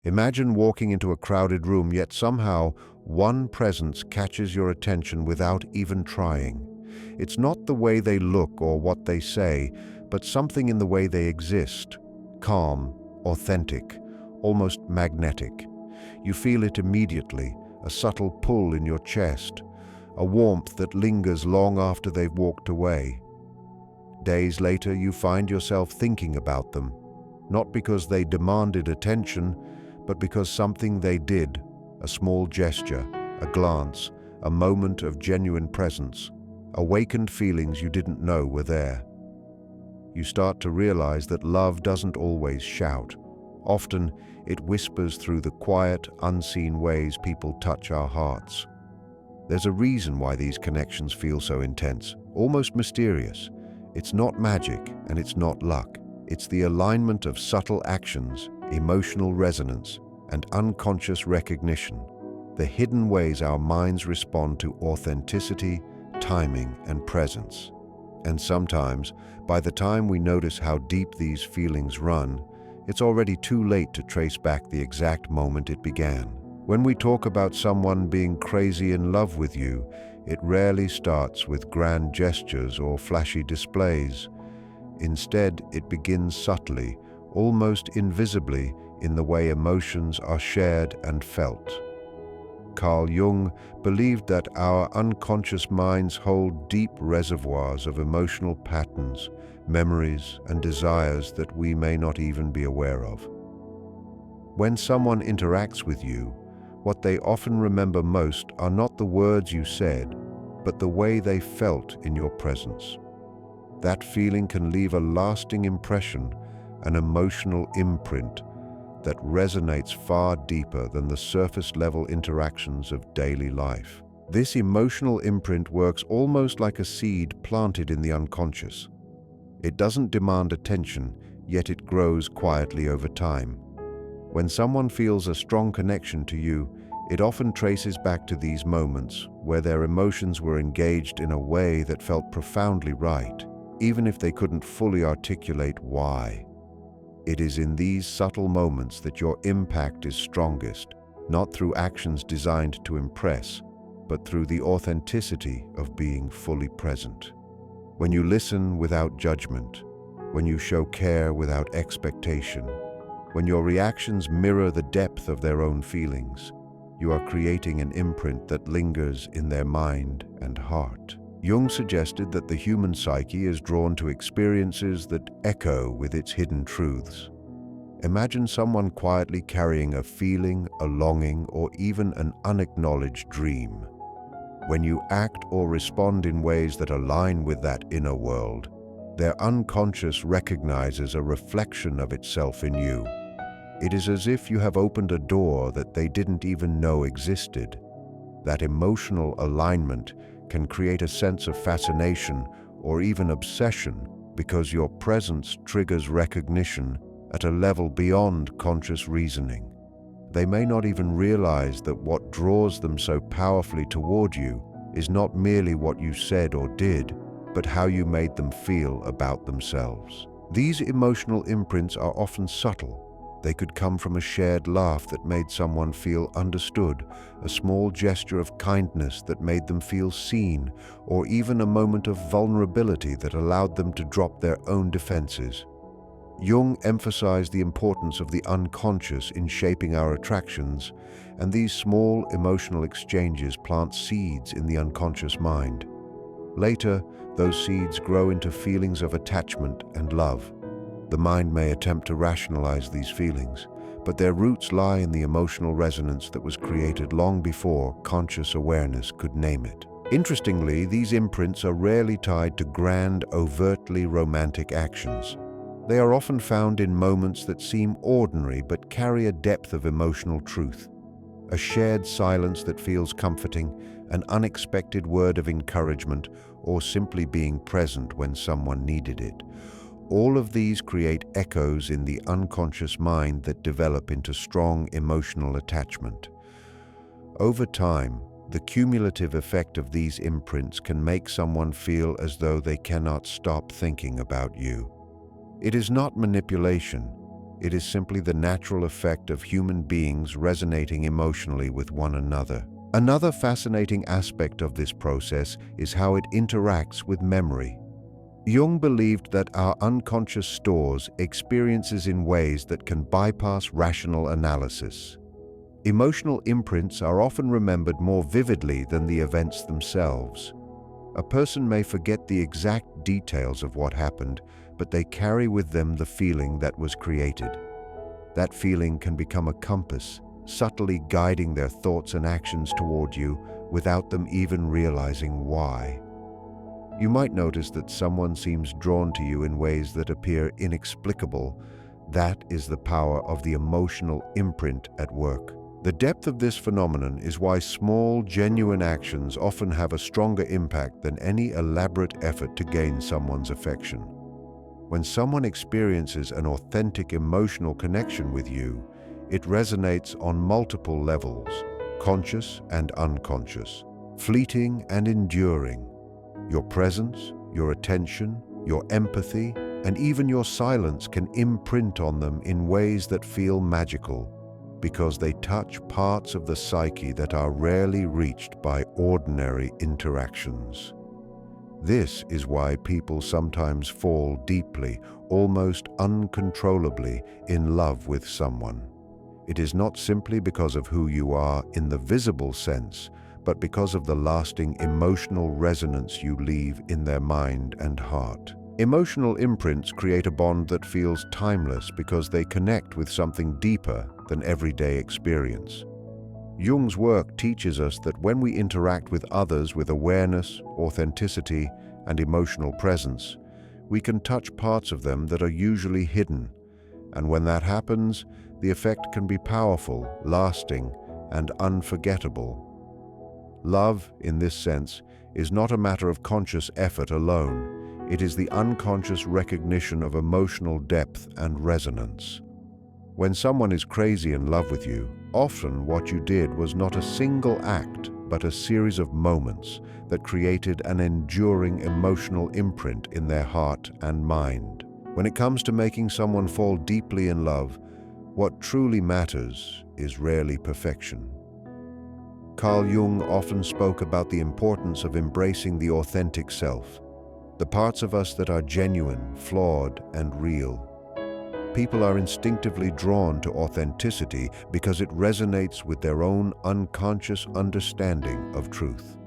Imagine walking into a crowded room, yet somehow one presence catches your attention without even trying. It's not the way they look or what they say, but something in the way they exist. Calm, authentic, almost magnetic. You feel it immediately, a subtle pull in your chest, a warmth that lingers long after they've walked away. Days later, you find yourself thinking about them, not because they demanded attention, but because something they did, a small gesture, a glance, a moment of genuine presence, awakened feelings you didn't know were there. You start to realize that love doesn't always shout. Often, it whispers through the quiet, unseen ways people touch our hearts. There's a reason why these connections feel so intense, almost mysterious. It's not magic and it's not luck. It's the alignment of subtle actions, emotional resonance, and unconscious recognition, the hidden ways our minds respond to authenticity, timing, and presence. And sometimes, by the time we notice how deep these feelings run, it's already too late to trace back the exact moment it began. When we talk about someone being crazy in love with you, it rarely starts with grand gestures or flashy displays. Instead, it begins subtly, almost invisibly, in the way emotions are shared and felt. Carl Jung believed that our unconscious minds hold deep reservoirs of emotional patterns, memories, and desires that we may not even be aware of. When someone interacts with you, what they often remember most are not the words you said, but the way they felt in your presence. That feeling can leave a lasting impression, an emotional imprint that resonates far deeper than the surface-level interactions of daily life. This emotional imprint works almost like a seed planted in the unconscious. It doesn't demand attention, yet it grows quietly over time. When someone feels a strong connection to you, it often traces back to these moments where their emotions were engaged in a way that felt profoundly right, even if they couldn't fully articulate why. It is in these subtle moments that your impact is strongest, not through actions designed to impress, but through the authenticity of being fully present. When you listen without judgment, when you show care without expectation, when your reactions mirror the depth of their own feelings, you are creating an imprint that lingers in their mind and heart. Jung suggested that the human psyche is drawn to experiences that echo with its hidden truths. Imagine someone quietly carrying a feeling, a longing, or even an unacknowledged dream. When you act or respond in ways that align with that inner world, their unconscious recognizes a reflection of itself in you. It is as if you have opened a door that they didn't even know existed. That emotional alignment can create a sense of fascination or even obsession because your presence triggers recognition at a level beyond conscious reasoning. They may not even realize that what draws them so powerfully toward you is not merely what you said or did, but how you made them feel about themselves. These emotional imprints are often subtle. They could come from a shared laugh that made someone feel understood, a small gesture of kindness that made them feel seen, or even a moment of vulnerability that allowed them to drop their own defenses. Jung emphasized the importance of the unconscious in shaping our attractions, and these small emotional exchanges plant seeds in the unconscious mind. Later, those seeds grow into feelings of attachment and love. The mind may attempt to rationalize these feelings, but their roots lie in the emotional resonance that was created long before conscious awareness could name it. Interestingly, these imprints are rarely tied to grand, overtly romantic actions. They are often found in moments that seem ordinary but carry a depth of emotional truth. A shared silence that feels comforting, an unexpected word of encouragement, or simply being present when someone needed it. All of these create echoes in the unconscious mind that develop into strong emotional attachment. Over time, the cumulative effect of these imprints can make someone feel as though they cannot stop thinking about you. It is not manipulation. It is simply the natural effect of human beings resonating emotionally with one another. Another fascinating aspect of this process is how it interacts with memory. Jung believed that our unconscious stores experiences in ways that can bypass rational analysis. Emotional imprints are often remembered more vividly than the events themselves. A person may forget the exact details of what happened, but they carry with them the feeling that was created. That feeling can become a compass, subtly guiding their thoughts and actions toward you without them even realizing why. You might notice that someone seems drawn to you in ways that appear inexplicable. That is the power of the emotional imprint at work. The depth of this phenomenon is why small, genuine actions often have a stronger impact than any elaborate effort to gain someone's affection. When someone experiences an authentic emotional connection with you, it resonates on multiple levels, conscious and unconscious, fleeting and enduring. Your presence, your attention, your empathy, and even your silence can imprint on them in ways that feel magical, because they touch parts of the psyche that are rarely reached by ordinary interactions. This is why people sometimes fall deeply, almost uncontrollably, in love with someone. It is not simply because of who you are in the visible sense, but because of the lasting emotional resonance you leave in their mind and heart. Emotional imprints create a bond that feels timeless because they connect with something deeper than everyday experience. Jung's work teaches us that when we interact with others with awareness, authenticity, and emotional presence, we can touch parts of them that are usually hidden. And when that happens, the effect can be powerful, lasting, and unforgettable. Love, in this sense, is not a matter of conscious effort alone. It is the unconscious recognition of emotional depth and resonance. When someone is crazy in love with you, often what you did was not a single act, but a series of moments that created an enduring emotional imprint in their heart and mind. When it comes to making someone fall deeply in love, what truly matters is rarely perfection. Carl Jung often spoke about the importance of embracing the authentic self, the parts of us that are genuine, flawed, and real. People are instinctively drawn to authenticity because it resonates with their own unconscious understanding of truth.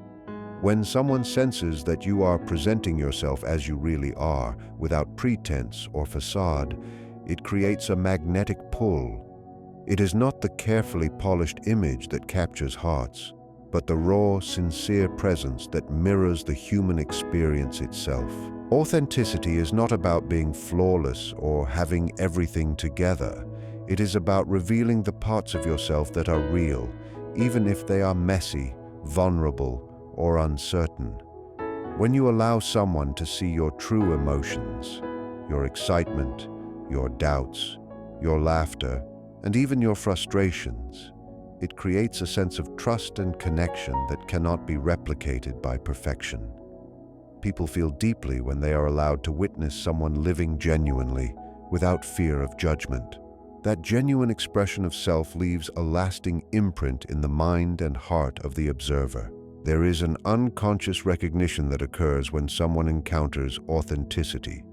When someone senses that you are presenting yourself as you really are, without pretense or facade, it creates a magnetic pull. It is not the carefully polished image that captures hearts, but the raw, sincere presence that mirrors the human experience itself. Authenticity is not about being flawless or having everything together. It is about revealing the parts of yourself that are real, even if they are messy, vulnerable, or uncertain. When you allow someone to see your true emotions, your excitement, your doubts, your laughter, and even your frustrations, it creates a sense of trust and connection that cannot be replicated by perfection. People feel deeply when they are allowed to witness someone living genuinely, without fear of judgment. That genuine expression of self leaves a lasting imprint in the mind and heart of the observer. There is an unconscious recognition that occurs when someone encounters authenticity.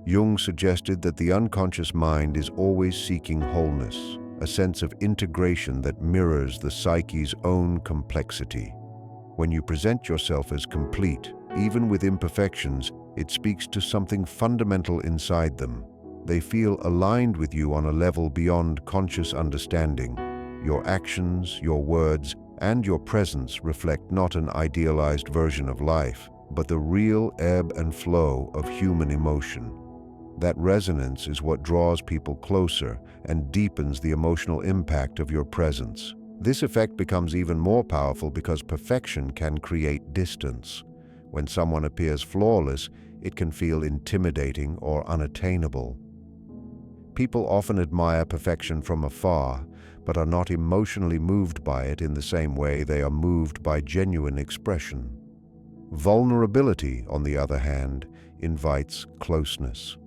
Jung suggested that the unconscious mind is always seeking wholeness, a sense of integration that mirrors the psyche's own complexity. When you present yourself as complete, even with imperfections, it speaks to something fundamental inside them. They feel aligned with you on a level beyond conscious understanding. Your actions, your words, and your presence reflect not an idealized version of life, but the real ebb and flow of human emotion. That resonance is what draws people closer and deepens the emotional impact of your presence. This effect becomes even more powerful because perfection can create distance. When someone appears flawless, it can feel intimidating or unattainable. People often admire perfection from afar, but are not emotionally moved by it in the same way they are moved by genuine expression. Vulnerability, on the other hand, invites closeness.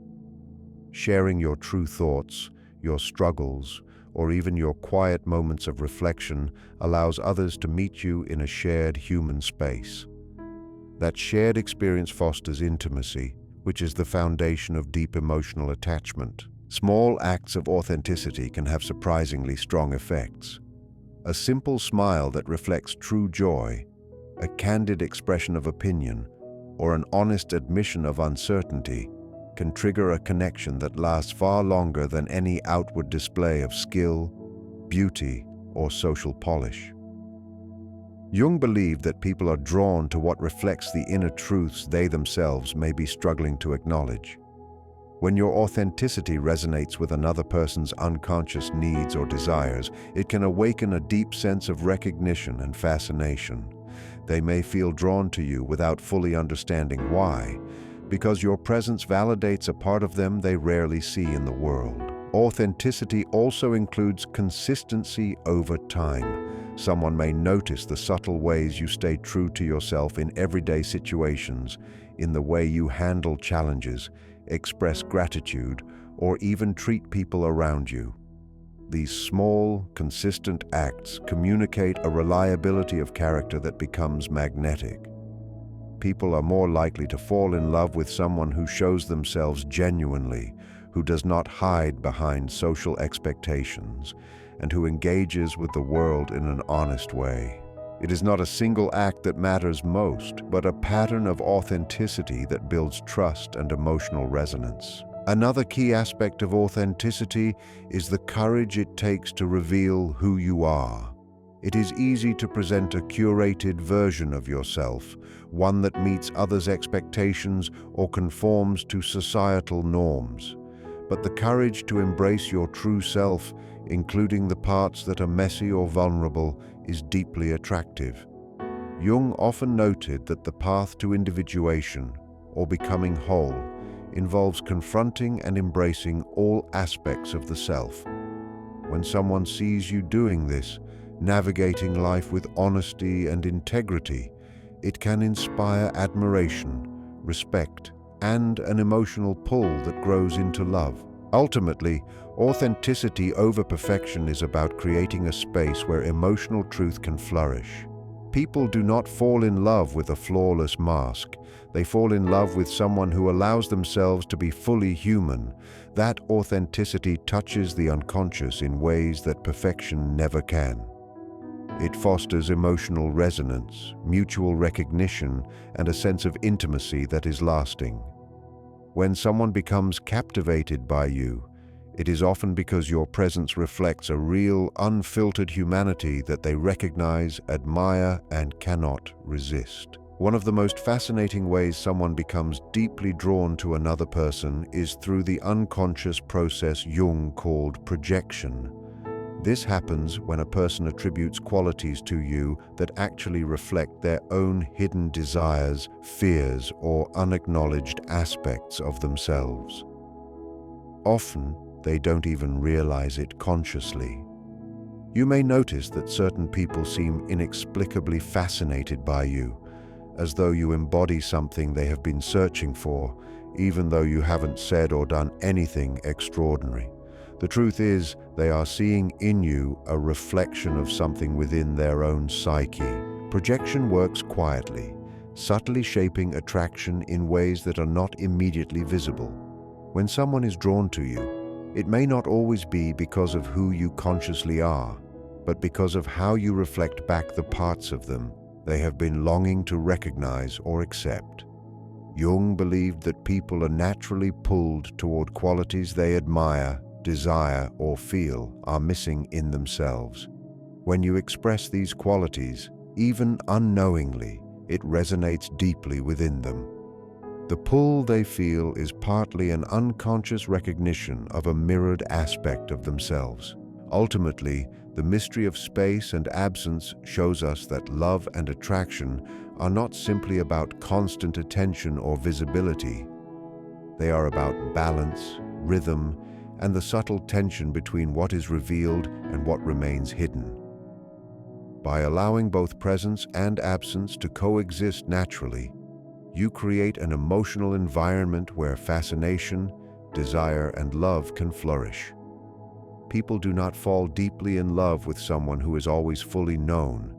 Sharing your true thoughts, your struggles, or even your quiet moments of reflection allows others to meet you in a shared human space. That shared experience fosters intimacy, which is the foundation of deep emotional attachment. Small acts of authenticity can have surprisingly strong effects. A simple smile that reflects true joy, a candid expression of opinion, or an honest admission of uncertainty can trigger a connection that lasts far longer than any outward display of skill, beauty, or social polish. Jung believed that people are drawn to what reflects the inner truths they themselves may be struggling to acknowledge. When your authenticity resonates with another person's unconscious needs or desires, it can awaken a deep sense of recognition and fascination. They may feel drawn to you without fully understanding why, because your presence validates a part of them they rarely see in the world. Authenticity also includes consistency over time. Someone may notice the subtle ways you stay true to yourself in everyday situations, in the way you handle challenges, express gratitude, or even treat people around you. These small, consistent acts communicate a reliability of character that becomes magnetic. People are more likely to fall in love with someone who shows themselves genuinely, who does not hide behind social expectations, and who engages with the world in an honest way. It is not a single act that matters most, but a pattern of authenticity that builds trust and emotional resonance. Another key aspect of authenticity is the courage it takes to reveal who you are. It is easy to present a curated version of yourself, one that meets others' expectations or conforms to societal norms. But the courage to embrace your true self, including the parts that are messy or vulnerable, is deeply attractive. Jung often noted that the path to individuation, or becoming whole, involves confronting and embracing all aspects of the self. When someone sees you doing this, navigating life with honesty and integrity, it can inspire admiration, respect, and an emotional pull that grows into love. Ultimately, authenticity over perfection is about creating a space where emotional truth can flourish. People do not fall in love with a flawless mask. They fall in love with someone who allows themselves to be fully human. That authenticity touches the unconscious in ways that perfection never can. It fosters emotional resonance, mutual recognition, and a sense of intimacy that is lasting. When someone becomes captivated by you, it is often because your presence reflects a real, unfiltered humanity that they recognize, admire, and cannot resist. One of the most fascinating ways someone becomes deeply drawn to another person is through the unconscious process Jung called projection. This happens when a person attributes qualities to you that actually reflect their own hidden desires, fears, or unacknowledged aspects of themselves. Often, they don't even realize it consciously. You may notice that certain people seem inexplicably fascinated by you, as though you embody something they have been searching for, even though you haven't said or done anything extraordinary. The truth is, they are seeing in you a reflection of something within their own psyche. Projection works quietly, subtly shaping attraction in ways that are not immediately visible. When someone is drawn to you, it may not always be because of who you consciously are, but because of how you reflect back the parts of them they have been longing to recognize or accept. Jung believed that people are naturally pulled toward qualities they admire, desire, or feel are missing in themselves. When you express these qualities, even unknowingly, it resonates deeply within them. The pull they feel is partly an unconscious recognition of a mirrored aspect of themselves. Ultimately, the mystery of space and absence shows us that love and attraction are not simply about constant attention or visibility. They are about balance, rhythm, and the subtle tension between what is revealed and what remains hidden. By allowing both presence and absence to coexist naturally, you create an emotional environment where fascination, desire, and love can flourish. People do not fall deeply in love with someone who is always fully known.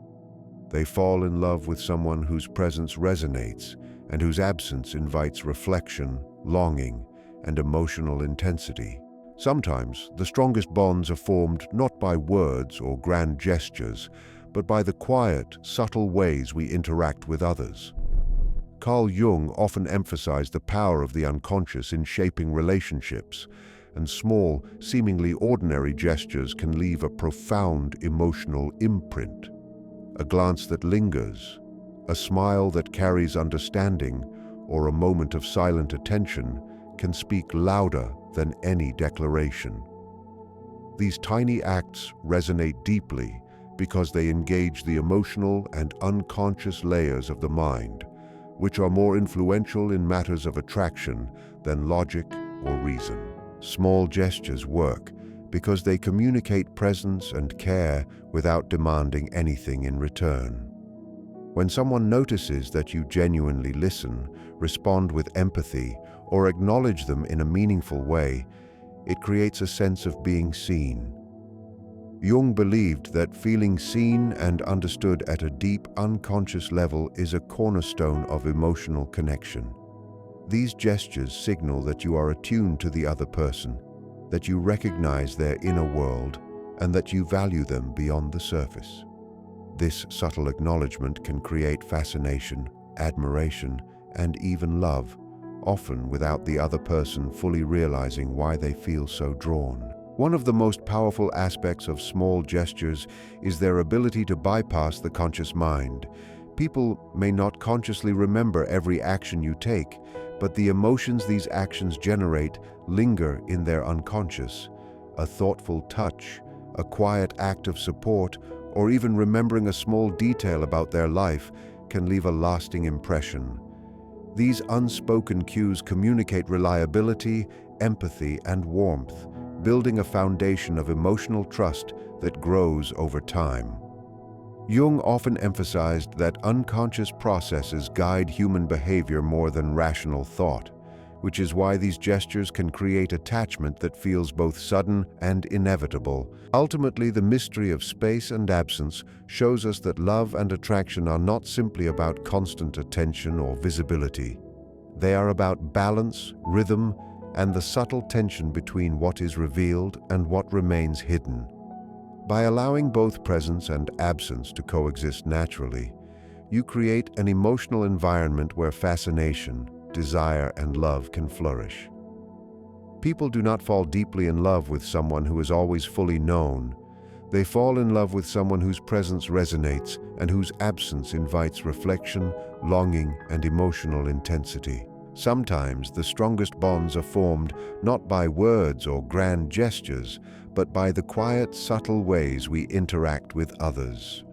They fall in love with someone whose presence resonates and whose absence invites reflection, longing, and emotional intensity. Sometimes, the strongest bonds are formed not by words or grand gestures, but by the quiet, subtle ways we interact with others. Carl Jung often emphasized the power of the unconscious in shaping relationships, and small, seemingly ordinary gestures can leave a profound emotional imprint. A glance that lingers, a smile that carries understanding, or a moment of silent attention can speak louder than any declaration. These tiny acts resonate deeply because they engage the emotional and unconscious layers of the mind, which are more influential in matters of attraction than logic or reason. Small gestures work because they communicate presence and care without demanding anything in return. When someone notices that you genuinely listen, respond with empathy, or acknowledge them in a meaningful way, it creates a sense of being seen. Jung believed that feeling seen and understood at a deep, unconscious level is a cornerstone of emotional connection. These gestures signal that you are attuned to the other person, that you recognize their inner world, and that you value them beyond the surface. This subtle acknowledgement can create fascination, admiration, and even love, often without the other person fully realizing why they feel so drawn. One of the most powerful aspects of small gestures is their ability to bypass the conscious mind. People may not consciously remember every action you take, but the emotions these actions generate linger in their unconscious. A thoughtful touch, a quiet act of support, or even remembering a small detail about their life can leave a lasting impression. These unspoken cues communicate reliability, empathy, and warmth, building a foundation of emotional trust that grows over time. Jung often emphasized that unconscious processes guide human behavior more than rational thought, which is why these gestures can create attachment that feels both sudden and inevitable. Ultimately, the mystery of space and absence shows us that love and attraction are not simply about constant attention or visibility. They are about balance, rhythm, and the subtle tension between what is revealed and what remains hidden. By allowing both presence and absence to coexist naturally, you create an emotional environment where fascination, desire, and love can flourish. People do not fall deeply in love with someone who is always fully known. They fall in love with someone whose presence resonates and whose absence invites reflection, longing, and emotional intensity. Sometimes the strongest bonds are formed not by words or grand gestures, but by the quiet, subtle ways we interact with others.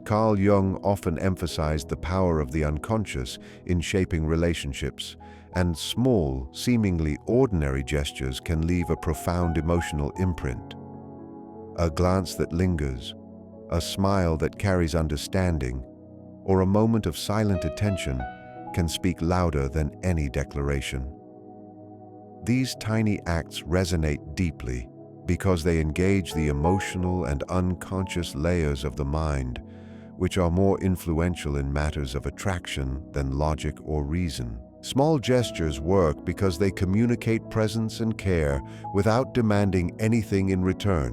Carl Jung often emphasized the power of the unconscious in shaping relationships, and small, seemingly ordinary gestures can leave a profound emotional imprint. A glance that lingers, a smile that carries understanding, or a moment of silent attention can speak louder than any declaration. These tiny acts resonate deeply because they engage the emotional and unconscious layers of the mind, which are more influential in matters of attraction than logic or reason. Small gestures work because they communicate presence and care without demanding anything in return.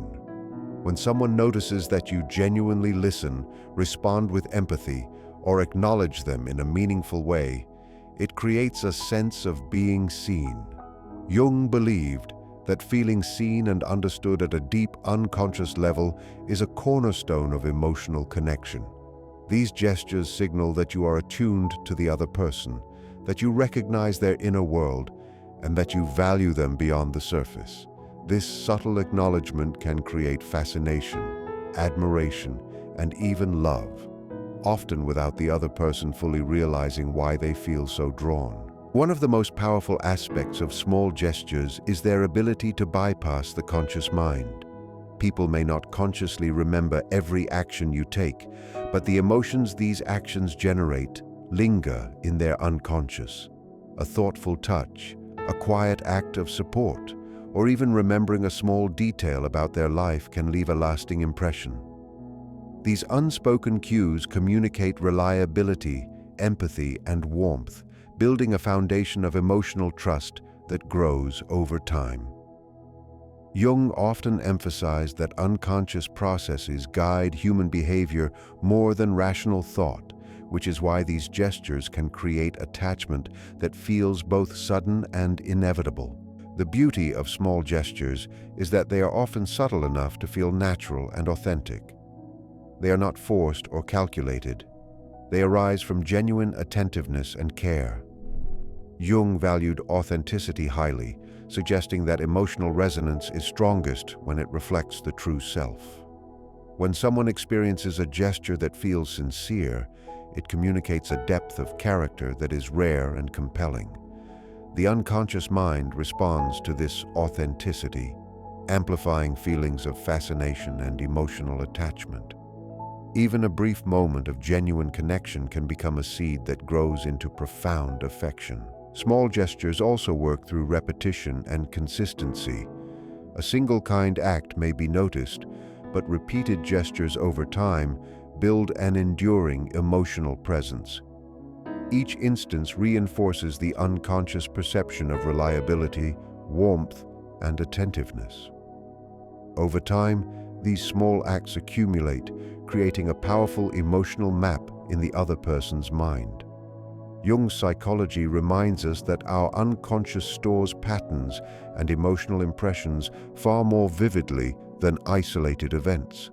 When someone notices that you genuinely listen, respond with empathy, or acknowledge them in a meaningful way, it creates a sense of being seen. Jung believed that feeling seen and understood at a deep, unconscious level is a cornerstone of emotional connection. These gestures signal that you are attuned to the other person, that you recognize their inner world, and that you value them beyond the surface. This subtle acknowledgement can create fascination, admiration, and even love, often without the other person fully realizing why they feel so drawn. One of the most powerful aspects of small gestures is their ability to bypass the conscious mind. People may not consciously remember every action you take, but the emotions these actions generate linger in their unconscious. A thoughtful touch, a quiet act of support, or even remembering a small detail about their life can leave a lasting impression. These unspoken cues communicate reliability, empathy, and warmth, building a foundation of emotional trust that grows over time. Jung often emphasized that unconscious processes guide human behavior more than rational thought, which is why these gestures can create attachment that feels both sudden and inevitable. The beauty of small gestures is that they are often subtle enough to feel natural and authentic. They are not forced or calculated. They arise from genuine attentiveness and care. Jung valued authenticity highly, suggesting that emotional resonance is strongest when it reflects the true self. When someone experiences a gesture that feels sincere, it communicates a depth of character that is rare and compelling. The unconscious mind responds to this authenticity, amplifying feelings of fascination and emotional attachment. Even a brief moment of genuine connection can become a seed that grows into profound affection. Small gestures also work through repetition and consistency. A single kind act may be noticed, but repeated gestures over time build an enduring emotional presence. Each instance reinforces the unconscious perception of reliability, warmth, and attentiveness. Over time, these small acts accumulate, creating a powerful emotional map in the other person's mind. Jung's psychology reminds us that our unconscious stores patterns and emotional impressions far more vividly than isolated events.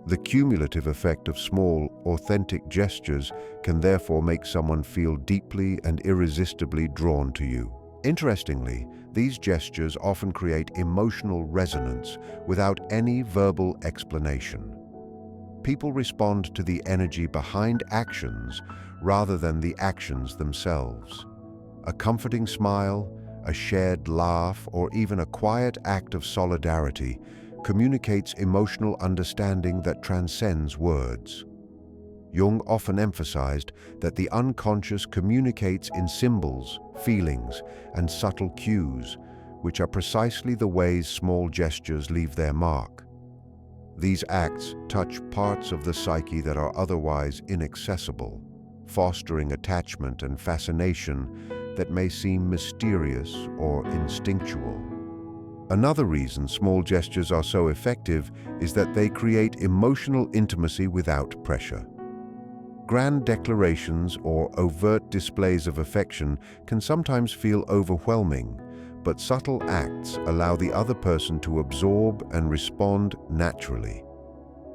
The cumulative effect of small, authentic gestures can therefore make someone feel deeply and irresistibly drawn to you. Interestingly, these gestures often create emotional resonance without any verbal explanation. People respond to the energy behind actions rather than the actions themselves. A comforting smile, a shared laugh, or even a quiet act of solidarity communicates emotional understanding that transcends words. Jung often emphasized that the unconscious communicates in symbols, feelings, and subtle cues, which are precisely the ways small gestures leave their mark. These acts touch parts of the psyche that are otherwise inaccessible, fostering attachment and fascination that may seem mysterious or instinctual. Another reason small gestures are so effective is that they create emotional intimacy without pressure. Grand declarations or overt displays of affection can sometimes feel overwhelming, but subtle acts allow the other person to absorb and respond naturally.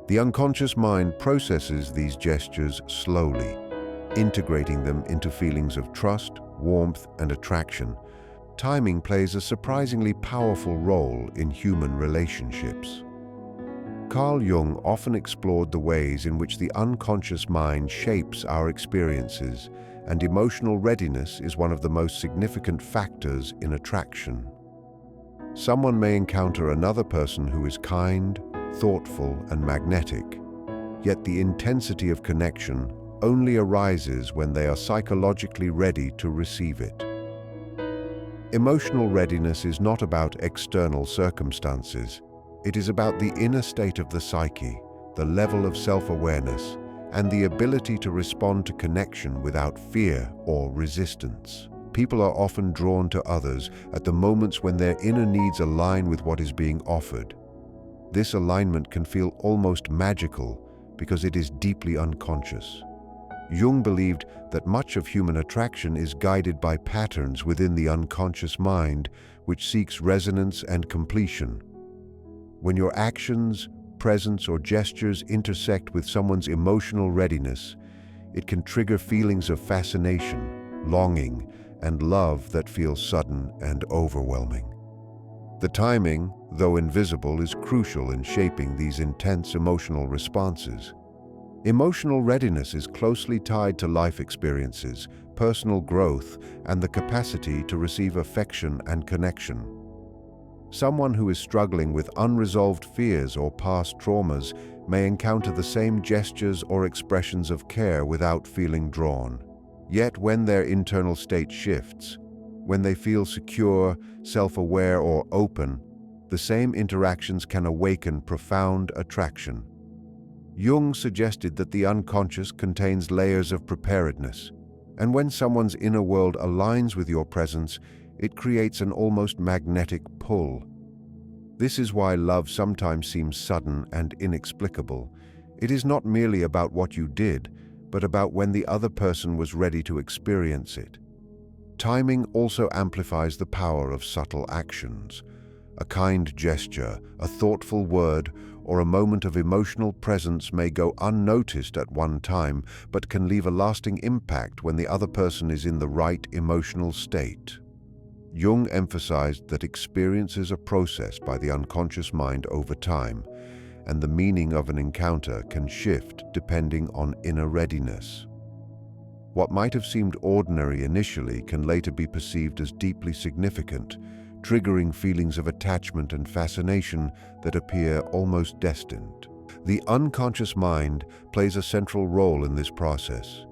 The unconscious mind processes these gestures slowly, integrating them into feelings of trust, warmth, and attraction. Timing plays a surprisingly powerful role in human relationships. Carl Jung often explored the ways in which the unconscious mind shapes our experiences, and emotional readiness is one of the most significant factors in attraction. Someone may encounter another person who is kind, thoughtful, and magnetic, yet the intensity of connection only arises when they are psychologically ready to receive it. Emotional readiness is not about external circumstances. It is about the inner state of the psyche, the level of self-awareness, and the ability to respond to connection without fear or resistance. People are often drawn to others at the moments when their inner needs align with what is being offered. This alignment can feel almost magical because it is deeply unconscious. Jung believed that much of human attraction is guided by patterns within the unconscious mind, which seeks resonance and completion. When your actions, presence, or gestures intersect with someone's emotional readiness, it can trigger feelings of fascination, longing, and love that feel sudden and overwhelming. The timing, though invisible, is crucial in shaping these intense emotional responses. Emotional readiness is closely tied to life experiences, personal growth, and the capacity to receive affection and connection. Someone who is struggling with unresolved fears or past traumas may encounter the same gestures or expressions of care without feeling drawn. Yet when their internal state shifts, when they feel secure, self-aware, or open, the same interactions can awaken profound attraction. Jung suggested that the unconscious contains layers of preparedness, and when someone's inner world aligns with your presence, it creates an almost magnetic pull. This is why love sometimes seems sudden and inexplicable. It is not merely about what you did, but about when the other person was ready to experience it. Timing also amplifies the power of subtle actions. A kind gesture, a thoughtful word, or a moment of emotional presence may go unnoticed at one time, but can leave a lasting impact when the other person is in the right emotional state. Jung emphasized that experiences are processed by the unconscious mind over time, and the meaning of an encounter can shift depending on inner readiness. What might have seemed ordinary initially can later be perceived as deeply significant, triggering feelings of attachment and fascination that appear almost destined. The unconscious mind plays a central role in this process.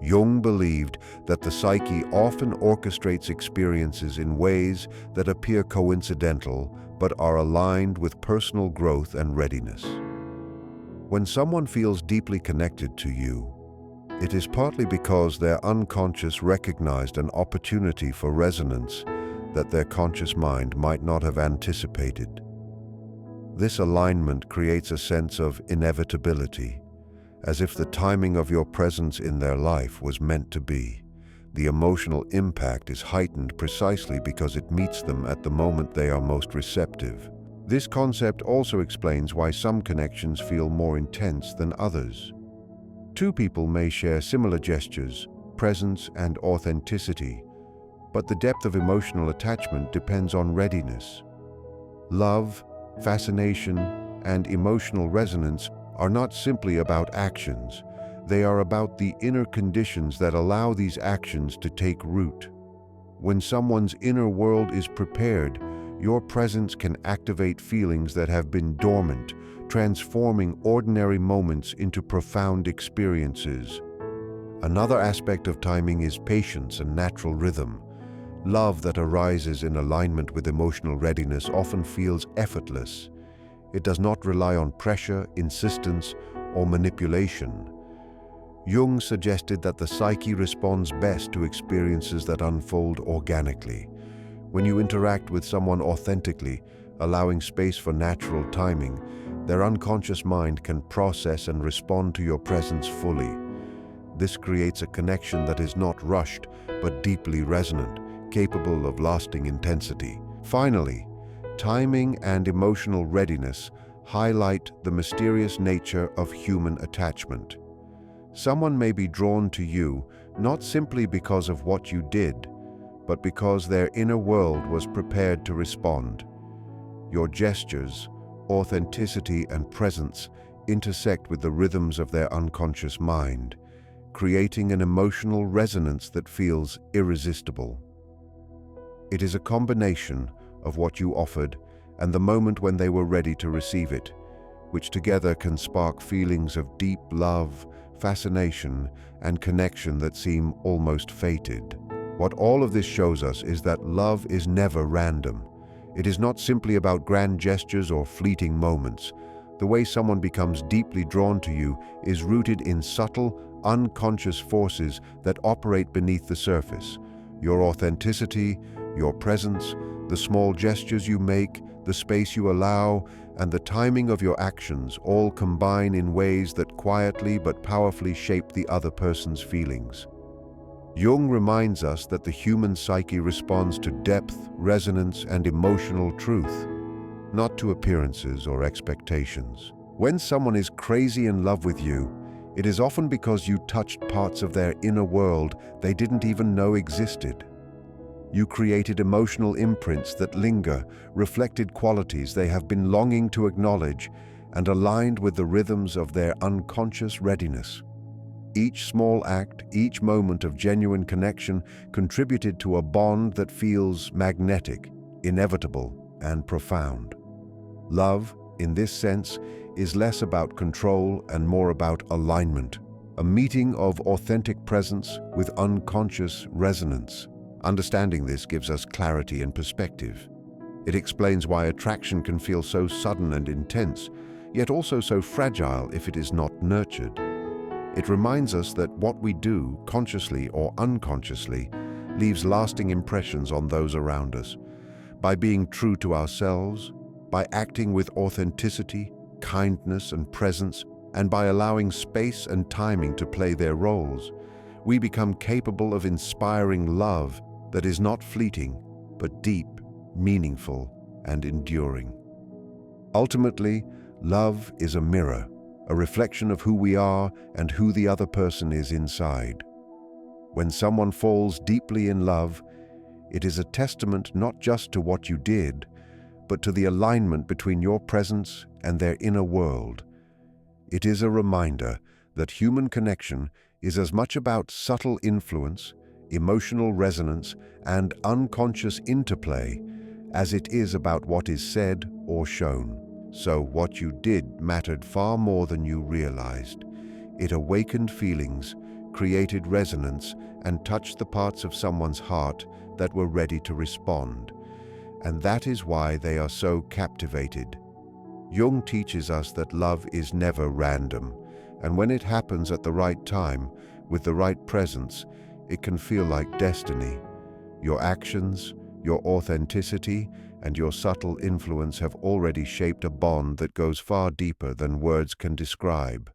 Jung believed that the psyche often orchestrates experiences in ways that appear coincidental but are aligned with personal growth and readiness. When someone feels deeply connected to you, it is partly because their unconscious recognized an opportunity for resonance that their conscious mind might not have anticipated. This alignment creates a sense of inevitability, as if the timing of your presence in their life was meant to be. The emotional impact is heightened precisely because it meets them at the moment they are most receptive. This concept also explains why some connections feel more intense than others. Two people may share similar gestures, presence, and authenticity, but the depth of emotional attachment depends on readiness. Love, fascination, and emotional resonance are not simply about actions. They are about the inner conditions that allow these actions to take root. When someone's inner world is prepared, your presence can activate feelings that have been dormant, transforming ordinary moments into profound experiences. Another aspect of timing is patience and natural rhythm. Love that arises in alignment with emotional readiness often feels effortless. It does not rely on pressure, insistence, or manipulation. Jung suggested that the psyche responds best to experiences that unfold organically. When you interact with someone authentically, allowing space for natural timing, their unconscious mind can process and respond to your presence fully. This creates a connection that is not rushed, but deeply resonant, capable of lasting intensity. Finally, timing and emotional readiness highlight the mysterious nature of human attachment. Someone may be drawn to you not simply because of what you did, but because their inner world was prepared to respond. Your gestures, authenticity, and presence intersect with the rhythms of their unconscious mind, creating an emotional resonance that feels irresistible. It is a combination of what you offered and the moment when they were ready to receive it, which together can spark feelings of deep love, fascination, and connection that seem almost fated. What all of this shows us is that love is never random. It is not simply about grand gestures or fleeting moments. The way someone becomes deeply drawn to you is rooted in subtle, unconscious forces that operate beneath the surface. Your authenticity, your presence, the small gestures you make, the space you allow, and the timing of your actions all combine in ways that quietly but powerfully shape the other person's feelings. Jung reminds us that the human psyche responds to depth, resonance, and emotional truth, not to appearances or expectations. When someone is crazy in love with you, it is often because you touched parts of their inner world they didn't even know existed. You created emotional imprints that linger, reflected qualities they have been longing to acknowledge, and aligned with the rhythms of their unconscious readiness. Each small act, each moment of genuine connection contributed to a bond that feels magnetic, inevitable, and profound. Love, in this sense, is less about control and more about alignment, a meeting of authentic presence with unconscious resonance. Understanding this gives us clarity and perspective. It explains why attraction can feel so sudden and intense, yet also so fragile if it is not nurtured. It reminds us that what we do, consciously or unconsciously, leaves lasting impressions on those around us. By being true to ourselves, by acting with authenticity, kindness and presence, and by allowing space and timing to play their roles, we become capable of inspiring love that is not fleeting, but deep, meaningful, and enduring. Ultimately, love is a mirror, a reflection of who we are and who the other person is inside. When someone falls deeply in love, it is a testament not just to what you did, but to the alignment between your presence and their inner world. It is a reminder that human connection is as much about subtle influence, emotional resonance, and unconscious interplay as it is about what is said or shown. So what you did mattered far more than you realized. It awakened feelings, created resonance, and touched the parts of someone's heart that were ready to respond. And that is why they are so captivated. Jung teaches us that love is never random, and when it happens at the right time, with the right presence, it can feel like destiny. Your actions, your authenticity, and your subtle influence have already shaped a bond that goes far deeper than words can describe.